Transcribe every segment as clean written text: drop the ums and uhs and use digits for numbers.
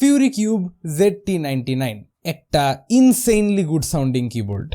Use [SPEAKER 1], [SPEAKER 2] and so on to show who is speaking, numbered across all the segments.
[SPEAKER 1] Fury Cube ZT99, একটা ইনসেইনলি good sounding keyboard.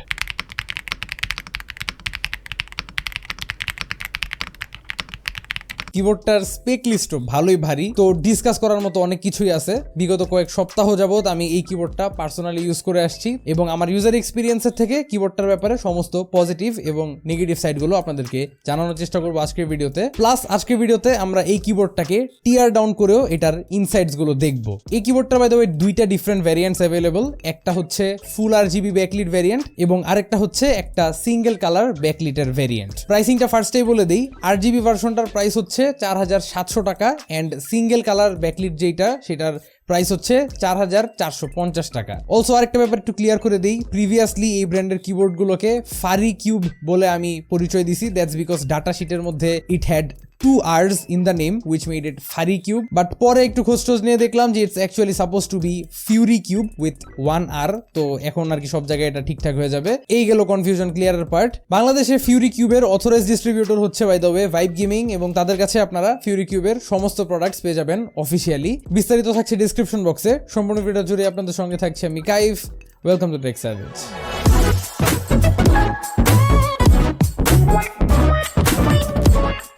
[SPEAKER 1] কিবোর্ডটার spec লিস্টও ভালোই ভারী, তো ডিসকাস করার মতো অনেক কিছুই আছে। বিগত কয়েক সপ্তাহ যাবত আমি এই কিবোর্ডটা পার্সোনালি ইউজ করে আসছি এবং আমার ইউজার এক্সপিরিয়েন্সের থেকে কিবোর্ডটার ব্যাপারে সমস্ত পজিটিভ এবং নেগেটিভ সাইডগুলো আপনাদেরকে জানানোর চেষ্টা করবো আজকের ভিডিওতে। প্লাস আজকের ভিডিওতে আমরা এই কিবোর্ডটাকে টিয়ার ডাউন করেও এটার ইনসাইডস গুলো দেখবো। এই কিবোর্ডটার বাই দ্য ওয়ে দুইটা ডিফারেন্ট ভ্যারিয়েন্টস অ্যাভেলেবল, একটা হচ্ছে ফুল RGB ব্যাকলিট ভ্যারিয়েন্ট এবং আরেকটা হচ্ছে একটা সিঙ্গেল কালার ব্যাকলিটের ভ্যারিয়েন্ট। প্রাইসিংটা ফার্স্টেই বলে দিই, RGB ভার্সনটার প্রাইস হচ্ছে 4700 টাকা অ্যান্ড সিঙ্গেল কালার ব্যাকলিট যেটা সেটার প্রাইস হচ্ছে 4450 টাকা। অলসো আরেকটা ব্যাপার একটু ক্লিয়ার করে দিই, প্রিভিয়াসলি এই ব্র্যান্ডের কিবোর্ডগুলোকে ফারি কিউব বলে আমি পরিচয় দিছি। দ্যাটস বিকজ ডাটা শিটের মধ্যে it had 2 R's in the name which made it Fury Cube, but পরে একটু খোঁজটোজ নিয়ে দেখলাম যে it's actually suppose to be Fury Cube with 1 R। তো এখন আর কি সব জায়গায় এটা ঠিকঠাক হয়ে যাবে। এই গেল কনফিউশন ক্লিয়ারের পার্ট। বাংলাদেশে Fury Cube-এর অথরাইজড ডিস্ট্রিবিউটর হচ্ছে by the way vibe gaming এবং তাদের কাছে আপনারা Fury Cube-এর সমস্ত প্রোডাক্টস পেয়ে যাবেন অফিসিয়ালি। বিস্তারিত থাকছে ডিসক্রিপশন বক্সে। সম্পূর্ণ ভিডিও জুড়ে আপনাদের সঙ্গে থাকছে আমি Kaif. Welcome to tech savage.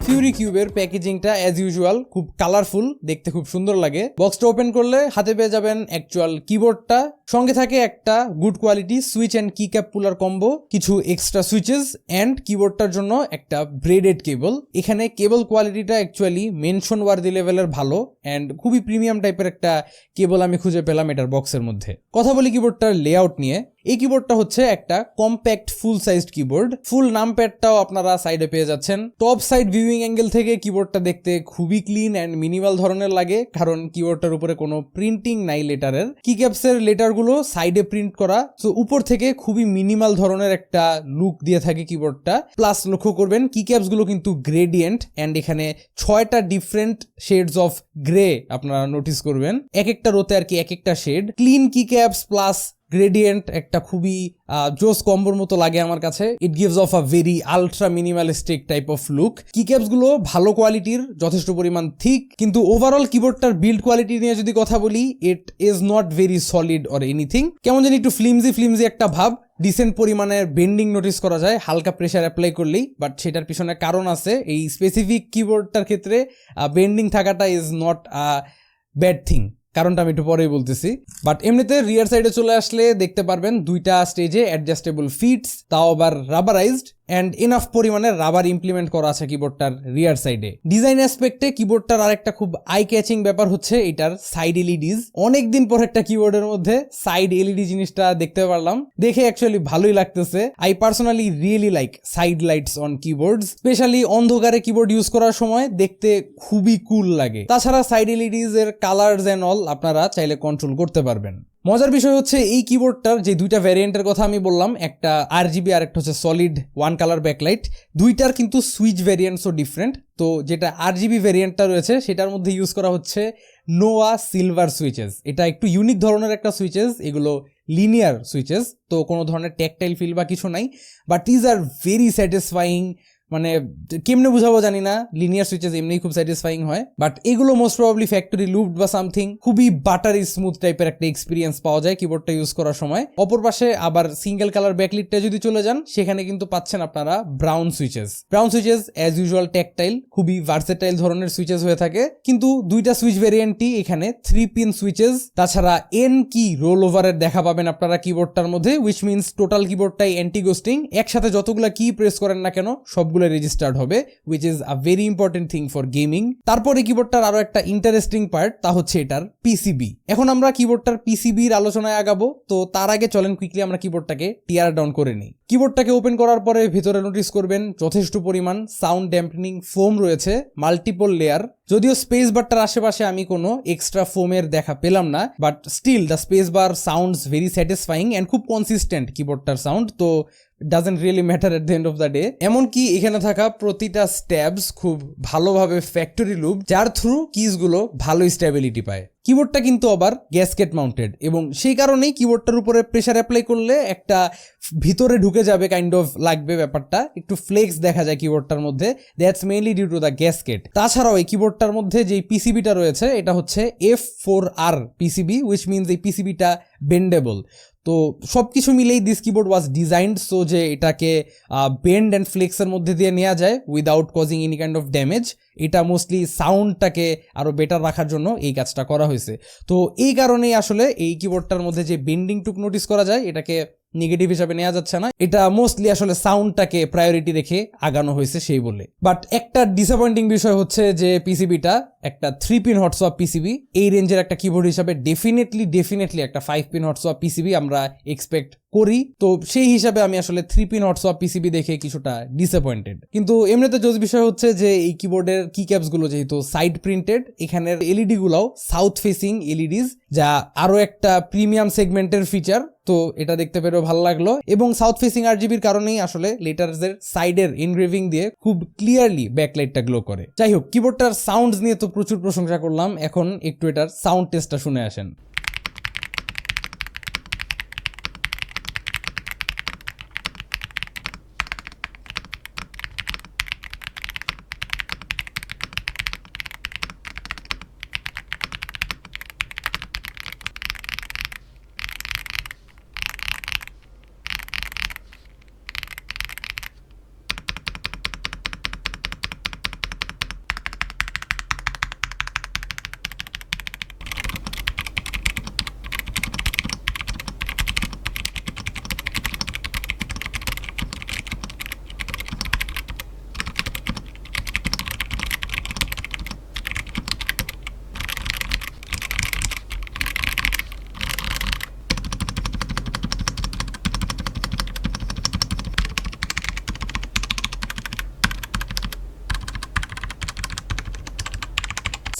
[SPEAKER 1] Fury Cube-এর প্যাকেজিংটা অ্যাজ ইউজুয়াল খুব কালারফুল, দেখতে খুব সুন্দর লাগে। বক্সটা ওপেন করলে হাতে পেয়ে যাবেন অ্যাকচুয়াল কিবোর্ডটা, সঙ্গে থাকে একটা গুড কোয়ালিটি সুইচ অ্যান্ড কি ক্যাপ পুলার কম্বো, কিছু এক্সট্রা সুইচেস অ্যান্ড কিবোর্ডটার জন্য একটা ব্রেডেড কেবল। এখানে কেবল কোয়ালিটিটা অ্যাকচুয়ালি মেনশন ওয়ার্দি লেভেলের ভালো অ্যান্ড খুবই প্রিমিয়াম টাইপের একটা কেবল আমি খুঁজে পেলাম এটার বক্সের মধ্যে। কথা বলি কিবোর্ডটার লেআউট নিয়ে। এই কিবোর্ডটা হচ্ছে একটা কম্প্যাক্ট ফুল সাইজড কিবোর্ড। ফুল নামপ্যাডটাও আপনারা সাইডে পেয়ে যাচ্ছেন। টপ সাইড ভিউইং অ্যাঙ্গেল থেকে কিবোর্ডটা দেখতে খুবই ক্লিন অ্যান্ড মিনিমাল ধরনের লাগে, কারণ কিবোর্ডটার উপরে কোনো প্রিন্টিং নাই লেটারের। কিক্যাপসের লেটারগুলো সাইডে প্রিন্ট করা, তো উপর থেকে খুবই মিনিমাল ধরনের একটা লুক দিয়ে থাকে কিবোর্ডটা। প্লাস লক্ষ্য করবেন কিক্যাপস গুলো কিন্তু গ্রেডিয়েন্ট অ্যান্ড এখানে 6টা ডিফারেন্ট শেডস অফ গ্রে আপনারা নোটিস করবেন, এক একটা রোতে আর কি এক একটা শেড। ক্লিন কিক্যাপস প্লাস গ্রেডিয়েন্ট একটা খুবই জোস কম্বোর মতো লাগে আমার কাছে। It gives off a very ultra minimalistic type of look. Keycaps গুলো ভালো কোয়ালিটির, যথেষ্ট পরিমাণ থিক, কিন্তু ওভারঅল কিবোর্ডটার বিল্ড কোয়ালিটি নিয়ে যদি কথা বলি, it is not very solid or anything. কেমন জানি একটু ফ্লিমজি একটা ভাব। ডিসেন্ট পরিমাণের বেন্ডিং নোটিস করা যায় হালকা প্রেশার অ্যাপ্লাই করলেই, বাট সেটার পিছনে কারণ আছে। এই স্পেসিফিক কিবোর্ডটার ক্ষেত্রে বেন্ডিং থাকাটা is not a bad thing, কারণটা আমি একটু পরেই বলতেছি। বাট এমনিতে রিয়ার সাইডে চলে আসলে দেখতে পারবেন দুইটা স্টেজে অ্যাডজাস্টেবল ফিটস, তাও আবার রাবারাইজড অ্যান্ড ইনাফ পরিমাণে রাবার ইমপ্লিমেন্ট করা আছে কিবোর্ডটার রিয়ার সাইডে। ডিজাইন অ্যাসপেক্টে কিবোর্ডটার আরেকটা খুব আই ক্যাচিং ব্যাপার হচ্ছে এটার সাইড এলইডিজ। অনেকদিন পর একটা কিবোর্ডের মধ্যে সাইড এলইডি জিনিসটা দেখতে পারলাম, দেখে অ্যাকচুয়ালি ভালোই লাগতেছে। I personally really like side lights on keyboards, specially অন্ধকারে কিবোর্ড ইউজ করার সময় দেখতে খুবই কুল লাগে। তাছাড়া সাইড এলইডিজ এর কালারস এন্ড অল আপনারা চাইলে কন্ট্রোল করতে পারবেন। মজার বিষয় হচ্ছে এই কিবোর্ডটার যে দুইটা ভ্যারিয়েন্টের কথা আমি বললাম, একটা RGB আর একটা হচ্ছে সলিড 1 কালার ব্যাকলাইট, দুইটার কিন্তু সুইচ ভ্যারিয়েন্টসও ডিফারেন্ট। তো যেটা RGB ভ্যারিয়েন্টটা রয়েছে সেটার মধ্যে ইউজ করা হচ্ছে নোয়া সিলভার সুইচেস। এটা একটু ইউনিক ধরনের একটা সুইচেস, এগুলো লিনিয়ার সুইচেস, তো কোনো ধরনের ট্যাকটাইল ফিল বা কিছু নাই, but these are very satisfying. মানে কেমনে বুঝাবো জানি না, লিনিয়ার সুইচেস এমনি খুব স্যাটিসফাইং হয়, বাট এগুলো মোস্ট প্রবাবলি ফ্যাক্টরি লুপড বা সামথিং। খুবই বাটারি স্মুথ টাইপের একটা এক্সপিরিয়েন্স পাওয়া যায় কিবোর্ডটা ইউজ করার সময়। অপর পাশে আবার সিঙ্গেল কালার ব্যাকলিটটা যদি চলে যান, সেখানে কিন্তু পাচ্ছেন আপনারা brown switches as usual tactile, খুবই ভার্সেটাইল ধরনের সুইচেস হয়ে থাকে। কিন্তু দুইটা সুইচ ভ্যারিয়েন্টই এখানে 3 পিন সুইচেস। তাছাড়া এন কি রোল ওভারের দেখা পাবেন আপনারা কিবোর্ডটার মধ্যে, উইচ মিনস টোটাল কিবোর্ডটাই অ্যান্টি গোস্টিং। একসাথে যতগুলা কি প্রেস করেন না কেন সবগুলো রেজিস্টার্ড হবে, which is a very important thing for gaming. তারপরে কিবোর্ডটার আরো একটা ইন্টারেস্টিং পার্ট, তা হচ্ছে এটার পিসিবি। এখন আমরা কিবোর্ডটার পিসিবির আলোচনায় আগাবো, তো তার আগে চলেন কুইকলি আমরা কিবোর্ডটাকে টিয়ার ডাউন করে নিই। কিবোর্ডটাকে ওপেন করার পরে ভেতরে নোটিস করবেন যথেষ্ট পরিমাণ সাউন্ড ড্যাম্পেনিং ফোম রয়েছে, মাল্টিপল লেয়ার। যদিও স্পেস বারটার আশেপাশে আমি কোনো এক্সট্রা ফোমের দেখা পেলাম না, but still the space bar sounds very satisfying and খুব কনসিস্টেন্ট কিবোর্ডটার সাউন্ড, তো doesn't really matter at the end of the day. এমনকি এখানে থাকা প্রতিটা স্ট্যাবস খুব ভালোভাবে ফ্যাক্টরি লুপ, যার থ্রু কিজগুলো ভালো স্ট্যাবিলিটি পায়। কিবোর্ডটা কিন্তু আবার গ্যাসকেট মাউন্টেড এবং সেই কারণেই কিবোর্ডটার উপরে প্রেসার অ্যাপ্লাই করলে একটা ভিতরে ঢুকে যাবে কাইন্ড অফ লাগবে, ব্যাপারটা একটু ফ্লেক্স দেখা যায় কিবোর্ডটার মধ্যে, that's mainly due to the gasket. তাছাড়াও এই কিবোর্ডটার মধ্যে যে পিসিবিটা রয়েছে এটা হচ্ছে F4R পিসিবি, উইচ মিনস এই পিসিবিটা বেন্ডেবল। তো সব কিছু মিলেই this keyboard was designed so যে এটাকে বেন্ড অ্যান্ড ফ্লেক্সের মধ্যে দিয়ে নেওয়া যায় without causing any kind of damage. এটা মোস্টলি সাউন্ডটাকে আরও বেটার রাখার জন্য এই কাজটা করা হয়েছে। তো এই কারণেই আসলে এই কিবোর্ডটার মধ্যে যে বেন্ডিং টুক নোটিস করা যায় এটাকে নেগেটিভ হিসাবে নেওয়া যাচ্ছে না, এটা মোস্টলি আসলে সাউন্ডটাকে প্রায়োরিটি রেখে আগানো হয়েছে সেই বলে। বাট একটা ডিসঅ্যাপয়েন্টিং বিষয় হচ্ছে যে পিসিবিটা একটা 3-পিন হট সোয়াপ পিসিবি, এই রেঞ্জের একটা কিবোর্ড হিসাবে ডেফিনেটলি একটা 5-পিন হট সোয়াপ পিসিবি আমরা এক্সপেক্ট করি। তো সেই হিসাবে আমি আসলে 3-পিন হট সোয়াপ পিসিবি দেখে কিছুটা ডিসঅ্যাপয়েন্টেড। কিন্তু এমনিতে জোস বিষয় হচ্ছে যে এই কিবোর্ডের কি ক্যাপস গুলো যেহেতু সাইড প্রিন্টেড, এখানের এলইডি গুলাও সাউথ ফেসিং এলইডিস, যা আরো একটা প্রিমিয়াম সেগমেন্টের ফিচার। তো এটা দেখতে পেরেও ভালো লাগলো এবং সাউথ ফেসিং আরজিবির কারণেই আসলে লেটার্সের সাইডের এনগ্রেভিং দিয়ে খুব ক্লিয়ারলি ব্যাকলাইটটা গ্লো করে। যাই হোক, কিবোর্ডটার সাউন্ডস নিয়ে তো প্রচুর প্রশংসা করলাম, এখন একটু এটার সাউন্ড টেস্টটা শুনে আসেন।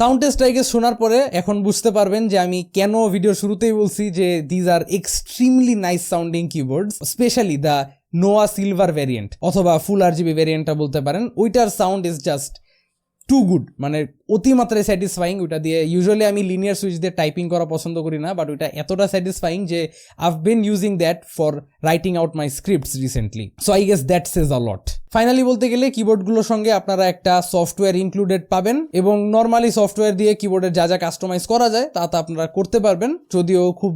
[SPEAKER 1] সাউন্ড টেস্ট আইগেস শোনার পরে এখন বুঝতে পারবেন যে আমি কেন ভিডিওর শুরুতেই বলছি যে these are extremely nice sounding keyboards, specially the noir silver variant অথবা ফুল আরজিবি ভ্যারিয়েন্টটা বলতে পারেন। ওইটার sound is just too good, মানে অতিমাত্রায় স্যাটিসফাইং। ওইটা দিয়ে ইউজুয়ালি আমি লিনিয়ার সুইচ দিয়ে টাইপিং করা পছন্দ করি না, বাট ওইটা এতটা স্যাটিসফাইং যে I've bin using that for writing out my scripts recently. So I guess that Sage a lot. Finally বলতে গেলে কিবোর্ডগুলোর সঙ্গে আপনারা একটা সফটওয়্যার ইনক্লুডেড পাবেন এবং নর্মালি সফটওয়্যার দিয়ে কিবোর্ডের যা যা কাস্টমাইজ করা যায় তা আপনারা করতে পারবেন, যদিও খুব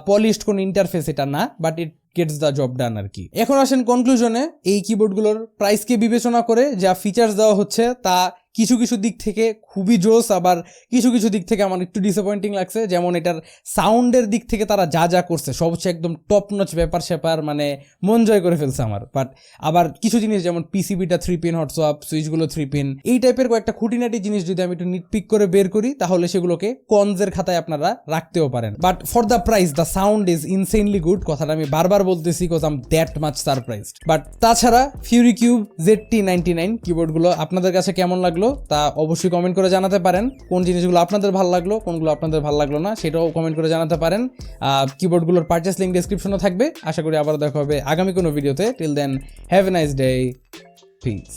[SPEAKER 1] পলিশড কোন ইন্টারফেস এটা না, but it gets the job done আর কি। এখন আসেন কনক্লুশনে। এই কিবোর্ডগুলোর প্রাইসকে বিবেচনা করে যা ফিচার্স দেওয়া হচ্ছে তা কিছু কিছু দিক থেকে খুবই জোস, আবার কিছু কিছু দিক থেকে আমার একটু ডিসঅ্যাপয়েন্টিং লাগছে। যেমন এটার সাউন্ডের দিক থেকে তারা যা যা করছে সব হচ্ছে একদম টপ নচ ব্যাপার স্যাপার, মানে মন জয় করে ফেলছে আমার। বাট আবার কিছু জিনিস যেমন পিসিবিটা 3-পিন হট সোয়াপ, সুইচগুলো 3-পিন, এই টাইপের কয়েকটা খুঁটিনাটি জিনিস যদি আমি একটু নিটপিক করে বের করি তাহলে সেগুলোকে কনজের খাতায় আপনারা রাখতেও পারেন। But for the price the sound is insanely good, কথাটা আমি বারবার বলতেছি because I am that much surprised. But তাছাড়া ফিউরি কিউব ZT99 কিবোর্ডগুলো আপনাদের কাছে কেমন লাগলো তা অবশ্যই কমেন্ট করে জানাতে পারেন। কোন জিনিসগুলো আপনাদের ভালো লাগলো, কোনগুলো আপনাদের ভালো লাগলো না সেটাও কমেন্ট করে জানাতে পারেন। কিবোর্ডগুলোর পারচেস লিঙ্ক ডেসক্রিপশনে থাকবে। আশা করি আবার দেখা হবে আগামী কোনো ভিডিওতে। Till then have a nice day, piece.